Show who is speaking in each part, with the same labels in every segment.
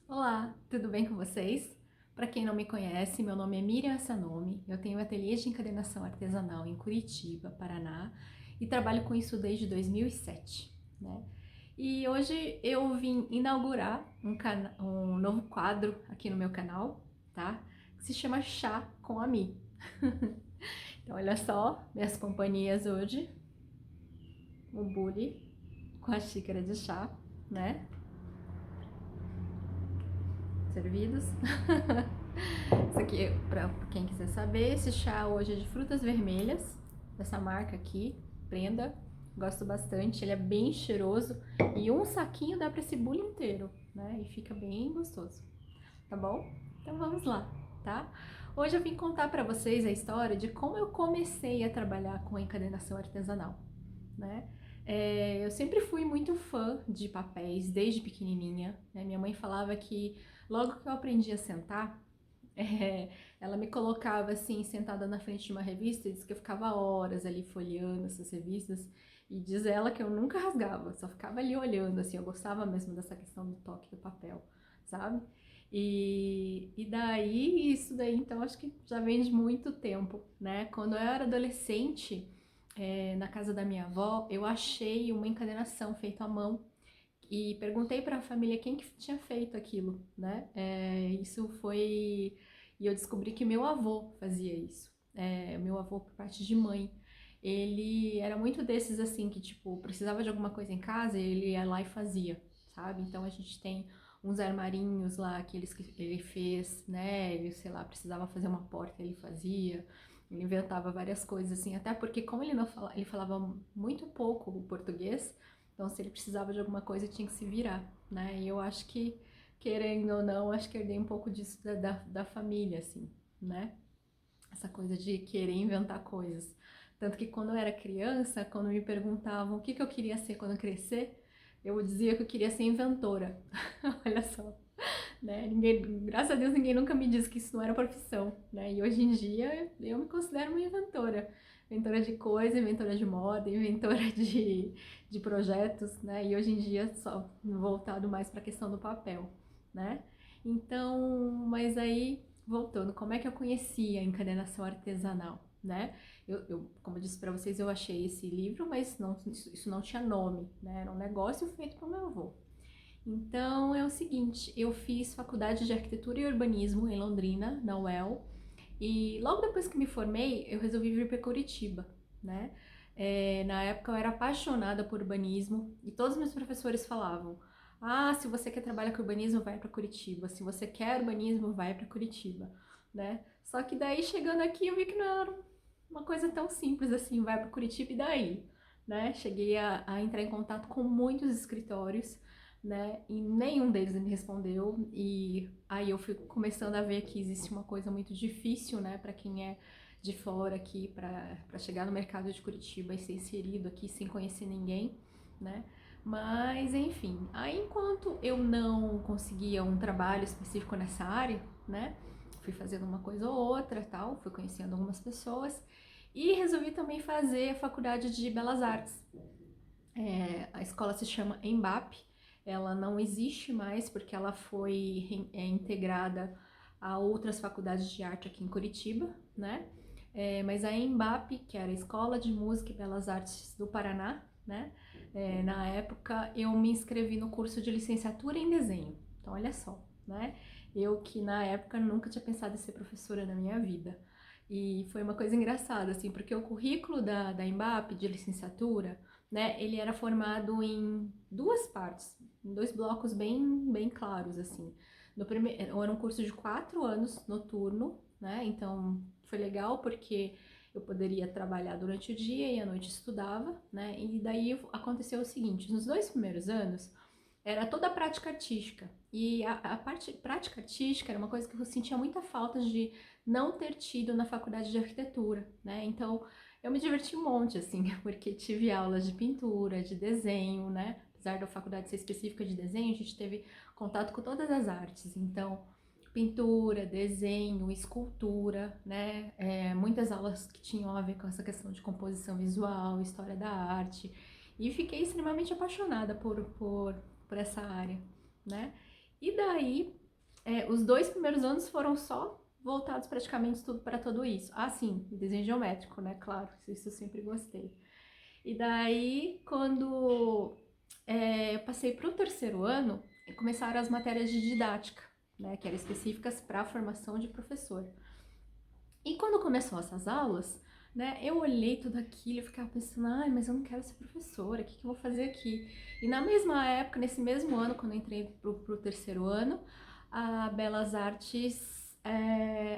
Speaker 1: Olá, tudo bem com vocês? Para quem não me conhece, meu nome é Miriam Sanome, eu tenho um ateliê de encadernação artesanal em Curitiba, Paraná, e trabalho com isso desde 2007, né? E hoje eu vim inaugurar um novo quadro aqui no meu canal, tá? Que se chama Chá com a Mi. Então olha só, minhas companhias hoje, o Bully com a xícara de chá, né? Servidos. Isso aqui, para quem quiser saber, esse chá hoje é de frutas vermelhas, dessa marca aqui, Prenda. Gosto bastante, ele é bem cheiroso e um saquinho dá para esse bule inteiro, né? E fica bem gostoso, tá bom? Então vamos lá, tá? Hoje eu vim contar para vocês a história de como eu comecei a trabalhar com a encadernação artesanal, né? Eu sempre fui muito fã de papéis desde pequenininha, né? Minha mãe falava que logo que eu aprendi a sentar, ela me colocava assim, sentada na frente de uma revista e disse que eu ficava horas ali folheando essas revistas. E diz ela que eu nunca rasgava, só ficava ali olhando, assim, eu gostava mesmo dessa questão do toque do papel, sabe? E daí, isso daí, então, acho que já vem de muito tempo, né? Quando eu era adolescente, na casa da minha avó, eu achei uma encadernação feita à mão e perguntei para a família quem que tinha feito aquilo, né? Isso foi... E eu descobri que meu avô fazia isso. Meu avô, por parte de mãe, ele era muito desses, assim, que, tipo, precisava de alguma coisa em casa, ele ia lá e fazia, sabe? Então, a gente tem uns armarinhos lá que ele fez, né? Ele, sei lá, precisava fazer uma porta, ele fazia. Ele inventava várias coisas, assim, até porque como ele não fala, ele falava muito pouco o português, então, se ele precisava de alguma coisa, tinha que se virar, né? E eu acho que, querendo ou não, acho que herdei um pouco disso da família, assim, né? Essa coisa de querer inventar coisas. Tanto que quando eu era criança, quando me perguntavam o que eu queria ser quando eu crescer, eu dizia que eu queria ser inventora. Olha só, né? Graças a Deus ninguém nunca me disse que isso não era profissão, né? E hoje em dia eu me considero uma inventora. Inventora de coisa, inventora de moda, inventora de projetos, né? E hoje em dia só voltado mais para a questão do papel, né? Então, mas aí, voltando, como é que eu conheci a encadernação artesanal, né? Como eu disse para vocês, eu achei esse livro, mas não, isso não tinha nome, né? Era um negócio feito para o meu avô. Então é o seguinte, eu fiz faculdade de arquitetura e urbanismo em Londrina, na UEL, e logo depois que me formei, eu resolvi vir para Curitiba, né? Na época eu era apaixonada por urbanismo e todos os meus professores falavam: "Ah, se você quer trabalhar com urbanismo, vai para Curitiba. Se você quer urbanismo, vai para Curitiba", né? Só que daí chegando aqui eu vi que não era uma coisa tão simples assim, vai para Curitiba e daí, né? Cheguei a entrar em contato com muitos escritórios, né? E nenhum deles me respondeu. E aí eu fui começando a ver que existe uma coisa muito difícil, né, para quem é de fora aqui, para chegar no mercado de Curitiba e ser inserido aqui sem conhecer ninguém, né? Mas enfim, aí enquanto eu não conseguia um trabalho específico nessa área, né? Fui fazendo uma coisa ou outra, tal, fui conhecendo algumas pessoas e resolvi também fazer a faculdade de Belas Artes. A escola se chama EMBAP, ela não existe mais porque ela foi integrada a outras faculdades de arte aqui em Curitiba, né? Mas a EMBAP, que era a Escola de Música e Belas Artes do Paraná, né? Na época eu me inscrevi no curso de licenciatura em desenho. Então olha só, né? Eu que na época nunca tinha pensado em ser professora na minha vida. E foi uma coisa engraçada, assim, porque o currículo da EMBAP de licenciatura, né, ele era formado em duas partes, em dois blocos bem claros, assim. No primeiro, era um curso de 4 anos noturno, né, então foi legal porque eu poderia trabalhar durante o dia e à noite estudava, né, e daí aconteceu o seguinte, nos 2 primeiros anos era toda a prática artística, e a parte prática artística era uma coisa que eu sentia muita falta de não ter tido na faculdade de arquitetura, né, então eu me diverti um monte, assim, porque tive aulas de pintura, de desenho, né? Apesar da faculdade ser específica de desenho, a gente teve contato com todas as artes. Então, pintura, desenho, escultura, né? Muitas aulas que tinham a ver com essa questão de composição visual, história da arte. E fiquei extremamente apaixonada por essa área, né? E daí, os 2 primeiros anos foram só voltados praticamente tudo para tudo isso. Ah, sim, desenho geométrico, né? Claro, isso eu sempre gostei. E daí, quando eu passei para o terceiro ano, começaram as matérias de didática, né? Que eram específicas para a formação de professor. E quando começou essas aulas, né, eu olhei tudo aquilo e ficava pensando, ai, mas eu não quero ser professora, o que eu vou fazer aqui? E na mesma época, nesse mesmo ano, quando eu entrei pro terceiro ano, a Belas Artes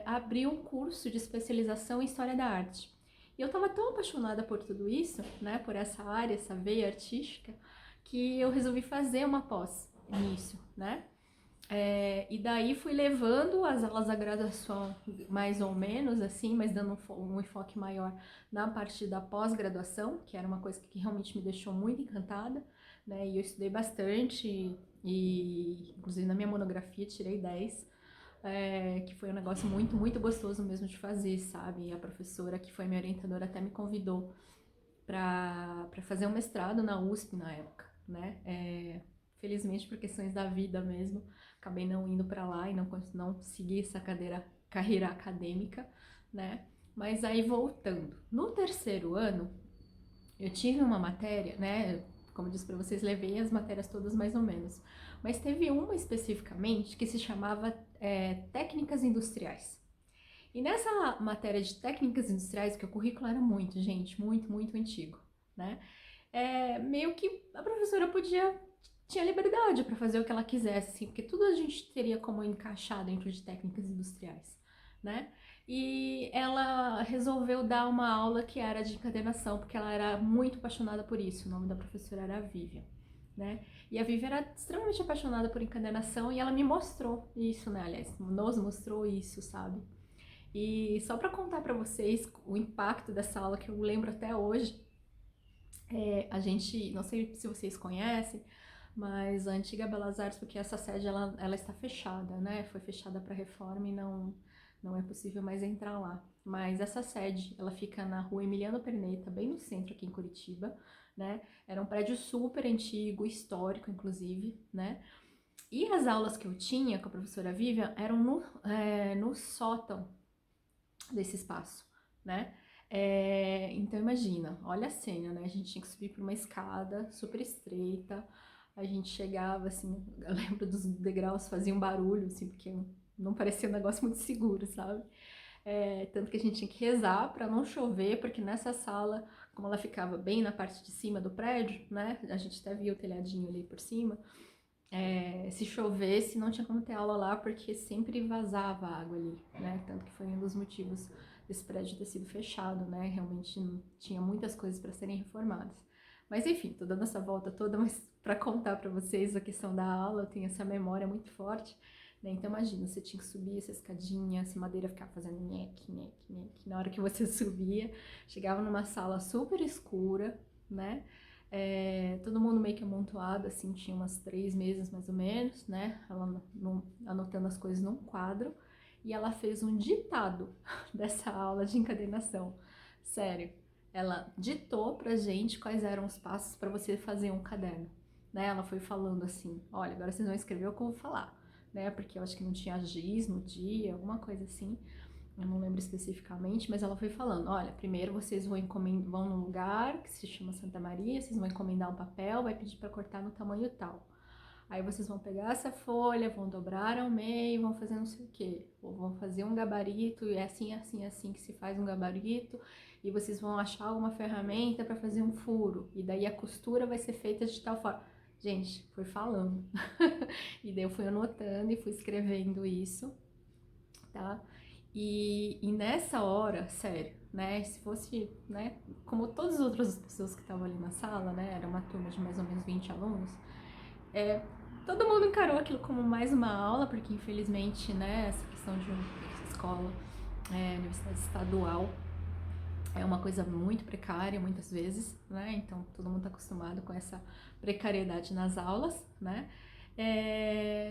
Speaker 1: abriu um curso de especialização em História da Arte. E eu estava tão apaixonada por tudo isso, né, por essa área, essa veia artística, que eu resolvi fazer uma pós nisso, né? E daí fui levando as aulas da graduação mais ou menos assim, mas dando um enfoque maior na parte da pós-graduação, que era uma coisa que realmente me deixou muito encantada, né? E eu estudei bastante e inclusive na minha monografia tirei 10, que foi um negócio muito, muito gostoso mesmo de fazer, sabe? E a professora que foi minha orientadora até me convidou para fazer um mestrado na USP na época, né? Felizmente por questões da vida mesmo, acabei não indo para lá e não segui essa carreira acadêmica, né? Mas aí voltando, no terceiro ano eu tive uma matéria, né? Como eu disse para vocês, levei as matérias todas mais ou menos, mas teve uma especificamente que se chamava técnicas industriais. E nessa matéria de técnicas industriais, que o currículo era muito, gente, muito, muito antigo, né? Meio que a professora tinha liberdade para fazer o que ela quisesse, assim, porque tudo a gente teria como encaixar dentro de técnicas industriais, né? E ela resolveu dar uma aula que era de encadernação, porque ela era muito apaixonada por isso. O nome da professora era Vivian, né? E a Vivian era extremamente apaixonada por encadernação e ela me mostrou isso, né? Aliás, nos mostrou isso, sabe? E só para contar para vocês o impacto dessa aula que eu lembro até hoje, a gente, não sei se vocês conhecem, mas a antiga Belas Artes, porque essa sede ela está fechada, né? Foi fechada para reforma e não é possível mais entrar lá. Mas essa sede, ela fica na rua Emiliano Perneta, bem no centro aqui em Curitiba, né? Era um prédio super antigo, histórico inclusive, né? E as aulas que eu tinha com a professora Vivian eram no sótão desse espaço, né? Então imagina, olha a cena, né? A gente tinha que subir por uma escada super estreita, a gente chegava assim, eu lembro dos degraus faziam barulho, assim, porque não parecia um negócio muito seguro, sabe? Tanto que a gente tinha que rezar para não chover, porque nessa sala, como ela ficava bem na parte de cima do prédio, né? A gente até via o telhadinho ali por cima. Se chovesse, não tinha como ter aula lá, porque sempre vazava água ali, né? Tanto que foi um dos motivos desse prédio ter sido fechado, né? Realmente tinha muitas coisas para serem reformadas. Mas enfim, tô dando essa volta toda, mas para contar para vocês a questão da aula, eu tenho essa memória muito forte, né? Então imagina, você tinha que subir essa escadinha, essa madeira ficava fazendo nheque, nheque, nheque. Na hora que você subia, chegava numa sala super escura, né? Todo mundo meio que amontoado, assim, tinha umas 3 mesas mais ou menos, né? Ela anotando as coisas num quadro. E ela fez um ditado dessa aula de encadernação. Sério, ela ditou pra gente quais eram os passos para você fazer um caderno, né? Ela foi falando assim, olha, agora vocês vão escrever o que eu vou falar, né? Porque eu acho que não tinha giz no dia, alguma coisa assim. Eu não lembro especificamente, mas ela foi falando, olha, primeiro vocês vão num lugar que se chama Santa Maria, vocês vão encomendar um papel, vai pedir para cortar no tamanho tal. Aí vocês vão pegar essa folha, vão dobrar ao meio, vão fazer não sei o quê. Ou vão fazer um gabarito, e é assim, assim, assim que se faz um gabarito. E vocês vão achar alguma ferramenta para fazer um furo. E daí a costura vai ser feita de tal forma. Gente, foi falando. E daí eu fui anotando e fui escrevendo isso, tá? E nessa hora, sério, né? Se fosse, né? Como todas as outras pessoas que estavam ali na sala, né? Era uma turma de mais ou menos 20 alunos. Todo mundo encarou aquilo como mais uma aula, porque infelizmente, né? Essa questão de uma escola, universidade estadual, é uma coisa muito precária muitas vezes, né? Então todo mundo está acostumado com essa precariedade nas aulas, né?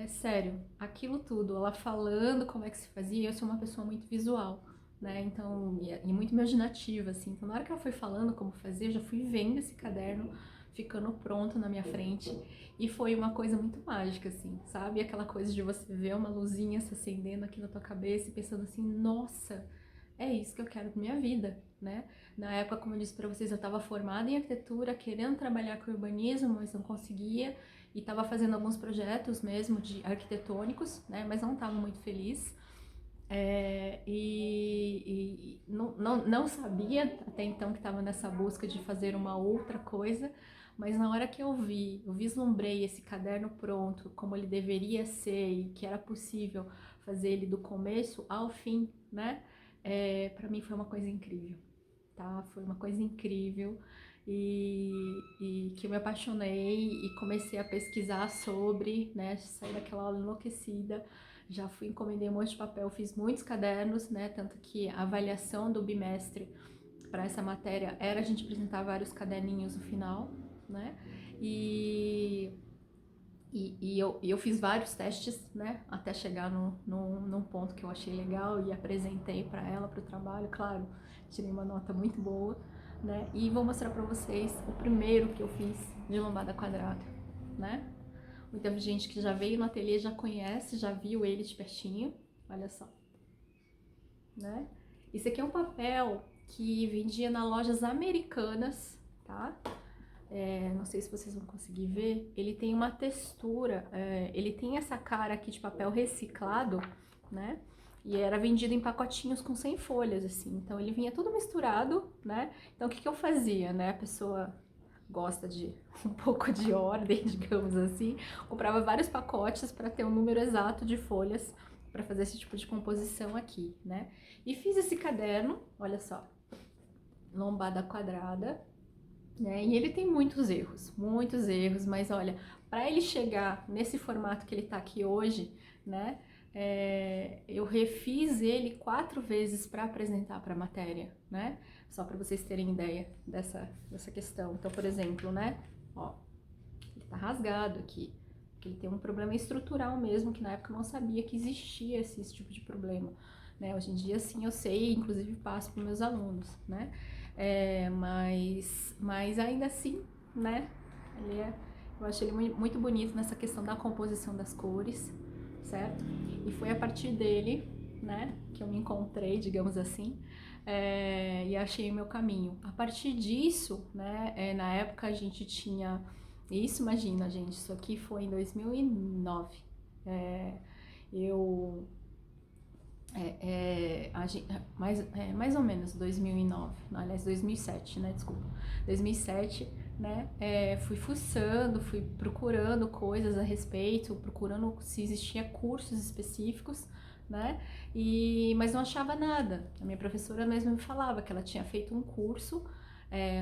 Speaker 1: Sério, aquilo tudo, ela falando como é que se fazia, eu sou uma pessoa muito visual, né? Então, e muito imaginativa, assim. Então, na hora que ela foi falando como fazer, eu já fui vendo esse caderno ficando pronto na minha frente. E foi uma coisa muito mágica, assim, sabe? Aquela coisa de você ver uma luzinha se acendendo aqui na tua cabeça e pensando assim, nossa, é isso que eu quero pra minha vida, né? Na época, como eu disse pra vocês, eu estava formada em arquitetura, querendo trabalhar com urbanismo, mas não conseguia. E estava fazendo alguns projetos mesmo de arquitetônicos, né? Mas não estava muito feliz. E não sabia até então que estava nessa busca de fazer uma outra coisa, mas na hora que eu vislumbrei esse caderno pronto, como ele deveria ser e que era possível fazer ele do começo ao fim, né? Para mim foi uma coisa incrível, tá? Foi uma coisa incrível e que eu me apaixonei e comecei a pesquisar sobre, né? Saí daquela aula enlouquecida. Já fui, encomendei um monte de papel, fiz muitos cadernos, né? Tanto que a avaliação do bimestre para essa matéria era a gente apresentar vários caderninhos no final, né? E eu fiz vários testes, né? Até chegar num ponto que eu achei legal e apresentei para ela, para o trabalho. Claro, tirei uma nota muito boa, né? E vou mostrar para vocês o primeiro que eu fiz de lombada quadrada, né? Muita gente que já veio no ateliê já conhece, já viu ele de pertinho. Olha só, né? Isso aqui é um papel que vendia nas lojas americanas, tá? Não sei se vocês vão conseguir ver. Ele tem uma textura, ele tem essa cara aqui de papel reciclado, né? E era vendido em pacotinhos com 100 folhas, assim. Então ele vinha tudo misturado, né? Então o que que eu fazia, né? A pessoa gosta de um pouco de ordem, digamos assim, comprava vários pacotes para ter um número exato de folhas para fazer esse tipo de composição aqui, né? E fiz esse caderno, olha só, lombada quadrada, né? E ele tem muitos erros, mas olha, para ele chegar nesse formato que ele tá aqui hoje, né? Eu refiz ele 4 vezes para apresentar para a matéria, né? Só para vocês terem ideia dessa questão. Então, por exemplo, né? Ó, ele tá rasgado aqui, porque ele tem um problema estrutural mesmo, que na época eu não sabia que existia esse tipo de problema, né? Hoje em dia, sim, eu sei, inclusive passo para meus alunos, né? Mas ainda assim, né? Eu achei ele muito bonito nessa questão da composição das cores, certo? E foi a partir dele, né, que eu me encontrei, digamos assim, e achei o meu caminho. A partir disso, né, na época a gente tinha... Isso, imagina, gente, isso aqui foi em 2009. Eu... mais ou menos 2009, não, aliás 2007, né, desculpa, 2007, né, fui fuçando, fui procurando coisas a respeito, procurando se existia cursos específicos, né, mas não achava nada. A minha professora mesmo me falava que ela tinha feito um curso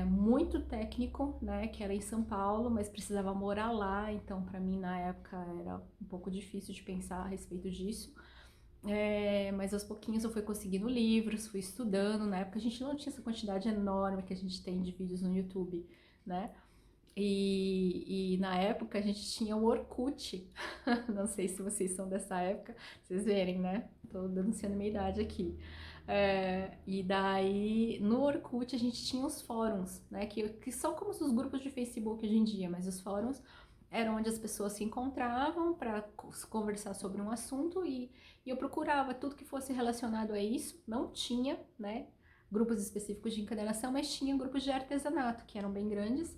Speaker 1: muito técnico, né, que era em São Paulo, mas precisava morar lá, então para mim na época era um pouco difícil de pensar a respeito disso. Mas aos pouquinhos eu fui conseguindo livros, fui estudando. Na época a gente não tinha essa quantidade enorme que a gente tem de vídeos no YouTube, né? E na época a gente tinha o Orkut. Não sei se vocês são dessa época, vocês verem, né? Tô denunciando minha idade aqui. E daí no Orkut a gente tinha os fóruns, né? Que são como os grupos de Facebook hoje em dia, mas os fóruns eram onde as pessoas se encontravam para conversar sobre um assunto e eu procurava tudo que fosse relacionado a isso. Não tinha, né, grupos específicos de encadernação, mas tinha grupos de artesanato, que eram bem grandes.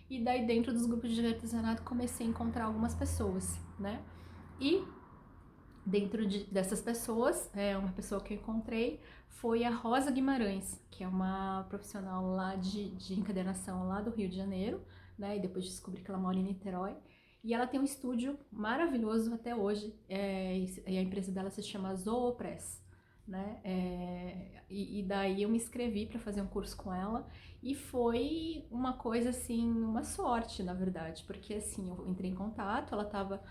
Speaker 1: E daí dentro dos grupos de artesanato comecei a encontrar algumas pessoas, né? E dentro dessas pessoas, uma pessoa que eu encontrei foi a Rosa Guimarães, que é uma profissional lá de encadernação lá do Rio de Janeiro, né? E depois descobri que ela mora em Niterói. E ela tem um estúdio maravilhoso até hoje, e a empresa dela se chama Zoopress, né? E daí eu me inscrevi para fazer um curso com ela e foi uma coisa assim, uma sorte, na verdade, porque assim, eu entrei em contato, ela estava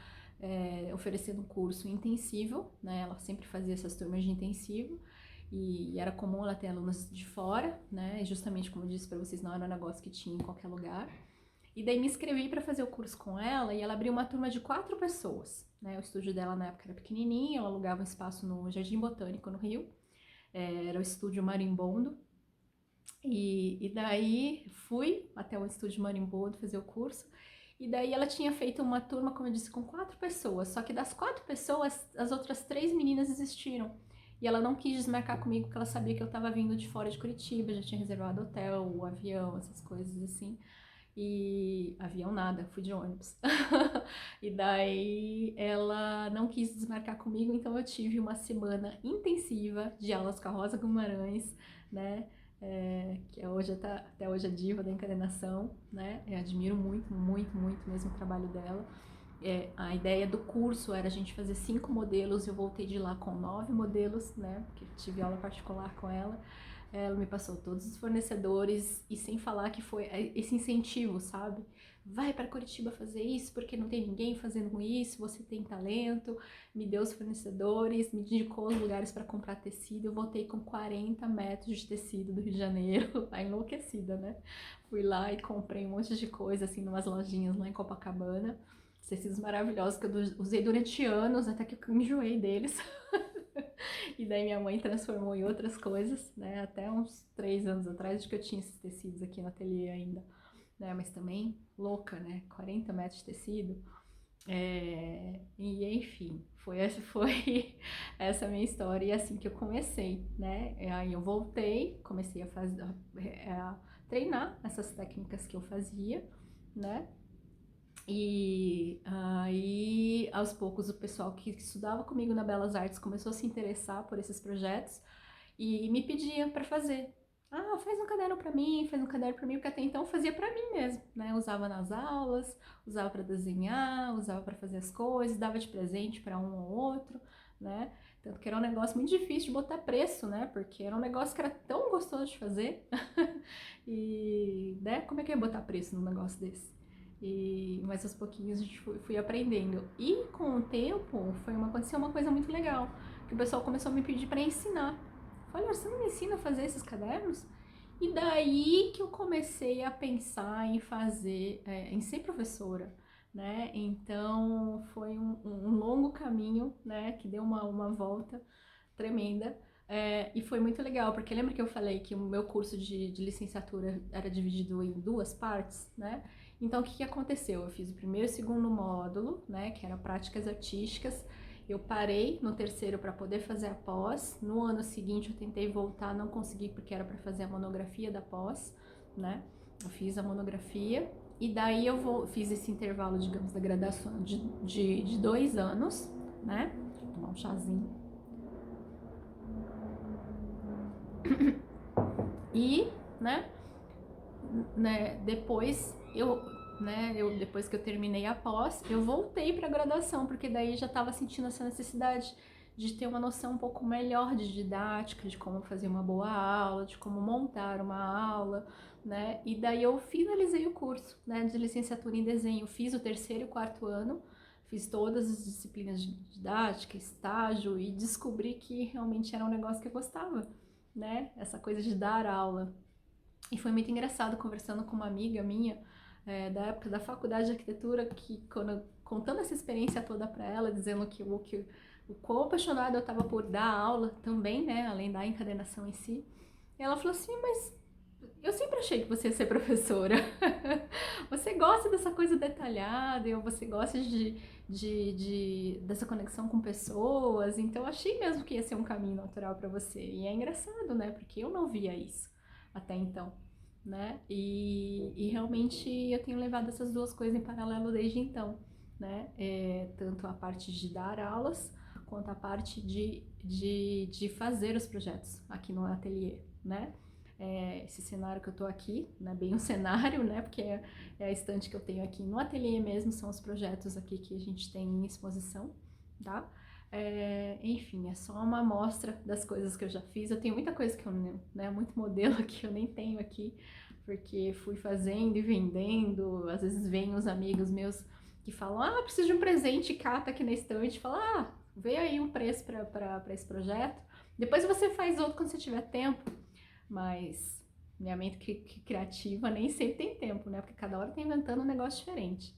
Speaker 1: oferecendo um curso intensivo, né? Ela sempre fazia essas turmas de intensivo e era comum ela ter alunos de fora, né? Justamente como eu disse para vocês, não era um negócio que tinha em qualquer lugar. E daí me inscrevi para fazer o curso com ela e ela abriu uma turma de 4 pessoas, né? O estúdio dela na época era pequenininho, ela alugava um espaço no Jardim Botânico, no Rio, era o estúdio Marimbondo. E daí fui até o estúdio Marimbondo fazer o curso. E daí ela tinha feito uma turma, como eu disse, com 4 pessoas. Só que das 4 pessoas, as outras 3 meninas desistiram. E ela não quis desmarcar comigo porque ela sabia que eu tava vindo de fora de Curitiba, já tinha reservado hotel, o avião, essas coisas assim. E avião nada, fui de ônibus. E daí ela não quis desmarcar comigo, então eu tive uma semana intensiva de aulas com a Rosa Guimarães, né? Que hoje até hoje é diva da encadernação, né? Eu admiro muito, muito, muito mesmo o trabalho dela. A ideia do curso era a gente fazer 5 modelos, eu voltei de lá com 9 modelos, né? Porque tive aula particular com ela. Ela me passou todos os fornecedores e sem falar que foi esse incentivo, sabe? Vai para Curitiba fazer isso porque não tem ninguém fazendo isso, você tem talento. Me deu os fornecedores, me indicou os lugares para comprar tecido. Eu voltei com 40 metros de tecido do Rio de Janeiro, a enlouquecida, né? Fui lá e comprei um monte de coisa assim numas lojinhas lá em Copacabana. Tecidos maravilhosos que eu usei durante anos até que eu enjoei deles. E daí minha mãe transformou em outras coisas, né? Até uns 3 anos atrás, acho que eu tinha esses tecidos aqui no ateliê ainda, né? Mas também louca, né? 40 metros de tecido. E enfim, foi essa minha história e assim que eu comecei, né? Aí eu voltei, comecei a fazer, a treinar essas técnicas que eu fazia, né? E aí, aos poucos, o pessoal que estudava comigo na Belas Artes começou a se interessar por esses projetos e me pedia para fazer. Ah, faz um caderno para mim, faz um caderno para mim, porque até então eu fazia para mim mesmo, né? Usava nas aulas, usava para desenhar, usava para fazer as coisas, dava de presente para um ou outro, né? Tanto que era um negócio muito difícil de botar preço, né? Porque era um negócio que era tão gostoso de fazer. E, né? Como é que eu ia botar preço num negócio desse? Mas aos pouquinhos a gente fui aprendendo. E com o tempo aconteceu uma coisa muito legal, que o pessoal começou a me pedir para ensinar. Falei, você não me ensina a fazer esses cadernos? E daí que eu comecei a pensar em fazer, em ser professora, né? Então foi um longo caminho, né? Que deu uma volta tremenda. E foi muito legal, porque lembra que eu falei que o meu curso de licenciatura era dividido em 2 partes, né? Então, o que aconteceu? Eu fiz o primeiro e o segundo módulo, né, que era práticas artísticas. Eu parei no terceiro para poder fazer a pós. No ano seguinte, eu tentei voltar, não consegui porque era para fazer a monografia da pós, né? Eu fiz a monografia e daí fiz esse intervalo, digamos, da graduação de 2 anos, né? Vou tomar um chazinho. E, depois depois que eu terminei a pós, eu voltei para a graduação, porque daí já estava sentindo essa necessidade de ter uma noção um pouco melhor de didática, de como fazer uma boa aula, de como montar uma aula, né? E daí eu finalizei o curso, né, de licenciatura em desenho. Fiz o terceiro e o 4º ano, fiz todas as disciplinas de didática, estágio e descobri que realmente era um negócio que eu gostava, né? Essa coisa de dar aula. E foi muito engraçado conversando com uma amiga minha, da época da faculdade de arquitetura, que contando essa experiência toda para ela, dizendo que o quão apaixonada eu estava por dar aula também, né, além da encadernação em si. E ela falou assim, mas eu sempre achei que você ia ser professora. Você gosta dessa coisa detalhada, ou você gosta dessa conexão com pessoas, então eu achei mesmo que ia ser um caminho natural para você. E é engraçado, né, porque eu não via isso até então, né? E realmente eu tenho levado essas 2 coisas em paralelo desde então, né? Tanto a parte de dar aulas, quanto a parte de fazer os projetos aqui no ateliê, né? Esse cenário que eu tô aqui, não é bem um cenário, né? Porque é a estante que eu tenho aqui no ateliê mesmo, são os projetos aqui que a gente tem em exposição, tá? Enfim, é só uma amostra das coisas que eu já fiz. Eu tenho muita coisa que eu, né, muito modelo que eu nem tenho aqui, porque fui fazendo e vendendo. Às vezes vêm uns amigos meus que falam, ah, preciso de um presente, cata aqui na estante, fala, ah, vê aí um preço para esse projeto. Depois você faz outro quando você tiver tempo, mas minha mente criativa nem sempre tem tempo, né? Porque cada hora tá inventando um negócio diferente.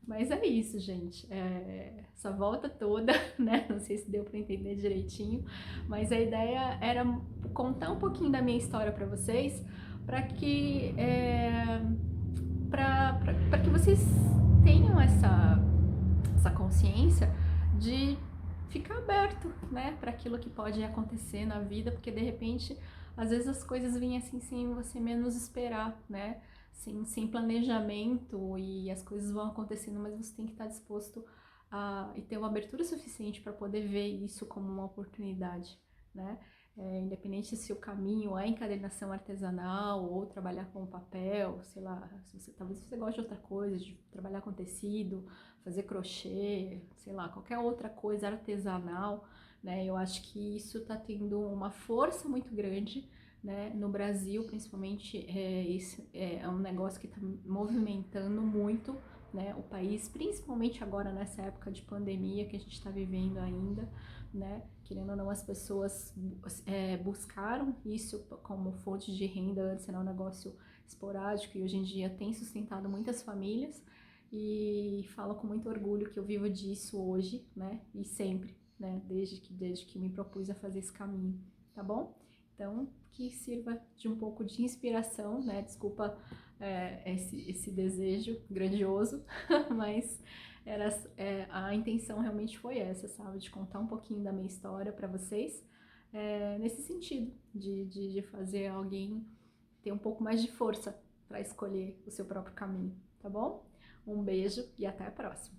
Speaker 1: Mas é isso, gente. Essa volta toda, né? Não sei se deu para entender direitinho, mas a ideia era contar um pouquinho da minha história para vocês, para que para que vocês tenham essa consciência de ficar aberto, né, para aquilo que pode acontecer na vida, porque de repente, às vezes as coisas vêm assim sem você menos esperar, né, sem planejamento e as coisas vão acontecendo, mas você tem que estar disposto e ter uma abertura suficiente para poder ver isso como uma oportunidade, né. Independente se o caminho é encadernação artesanal ou trabalhar com papel, sei lá, se você, talvez você goste de outra coisa, de trabalhar com tecido, fazer crochê, sei lá, qualquer outra coisa artesanal, né? Eu acho que isso está tendo uma força muito grande, né? No Brasil, principalmente, esse é um negócio que está movimentando muito, né? O país, principalmente agora nessa época de pandemia que a gente está vivendo ainda, né? Querendo ou não, as pessoas buscaram isso como fonte de renda. Antes era um negócio esporádico e hoje em dia tem sustentado muitas famílias, e falo com muito orgulho que eu vivo disso hoje, né? E sempre, né? Desde que me propus a fazer esse caminho, tá bom? Então, que sirva de um pouco de inspiração, né? Desculpa esse desejo grandioso, mas a intenção realmente foi essa, sabe? De contar um pouquinho da minha história para vocês, nesse sentido, de fazer alguém ter um pouco mais de força para escolher o seu próprio caminho, tá bom? Um beijo e até a próxima!